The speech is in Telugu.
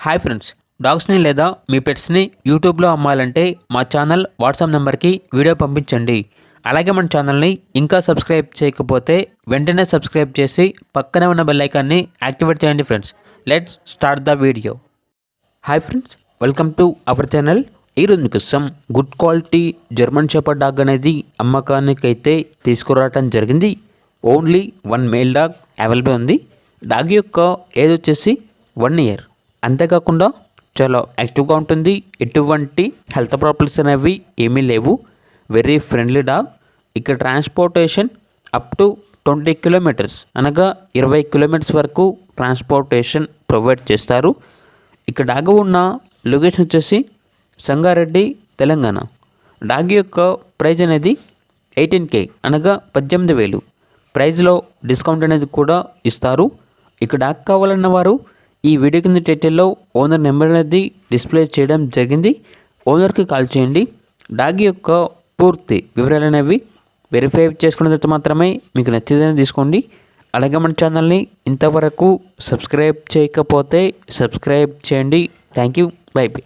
హాయ్ ఫ్రెండ్స్, డాగ్స్ని లేదా మీ పెట్స్ని యూట్యూబ్లో అమ్మాలంటే మా ఛానల్ వాట్సాప్ నెంబర్కి వీడియో పంపించండి. అలాగే మన ఛానల్ని ఇంకా సబ్స్క్రైబ్ చేయకపోతే వెంటనే సబ్స్క్రైబ్ చేసి పక్కనే ఉన్న బెల్ ఐకాన్ని యాక్టివేట్ చేయండి friends. Let's start the video. Hi friends, welcome to our channel. ఈరోజు మీకోసం good quality German shepherd dog అనేది అమ్మకానికైతే తీసుకురావడం జరిగింది. ఓన్లీ 1 మేల్ డాగ్ అవైలబుల్ ఉంది. డాగ్ యొక్క ఏజ్ వచ్చేసి 1 ఇయర్. అంతేకాకుండా చాలా యాక్టివ్గా ఉంటుంది. ఎటువంటి హెల్త్ ప్రాబ్లమ్స్ అనేవి ఏమీ లేవు. Very friendly dog. ఇక్కడ ట్రాన్స్పోర్టేషన్ అప్ టు 20 కిలోమీటర్స్ అనగా 20 కిలోమీటర్స్ వరకు ట్రాన్స్పోర్టేషన్ ప్రొవైడ్ చేస్తారు. ఇక్కడ డాగ్ ఉన్న లొకేషన్ వచ్చేసి సంగారెడ్డి, తెలంగాణ. డాగ్ యొక్క ప్రైజ్ అనేది 18K అనగా 18,000. ప్రైజ్లో డిస్కౌంట్ అనేది కూడా ఇస్తారు. ఇక్కడ డాగ్ కావాలన్న వారు ఈ వీడియో కింద టైటిల్లో ఓనర్ నెంబర్ అనేది డిస్ప్లే చేయడం జరిగింది. ఓనర్కి కాల్ చేయండి. డాగ్ యొక్క పూర్తి వివరాలు అనేవి వెరిఫై చేసుకున్న తర్వాత మాత్రమే మీకు నచ్చేదని తీసుకోండి. అలాగే మన ఛానల్ని ఇంతవరకు సబ్స్క్రైబ్ చేయకపోతే సబ్స్క్రైబ్ చేయండి. Thank you. By by.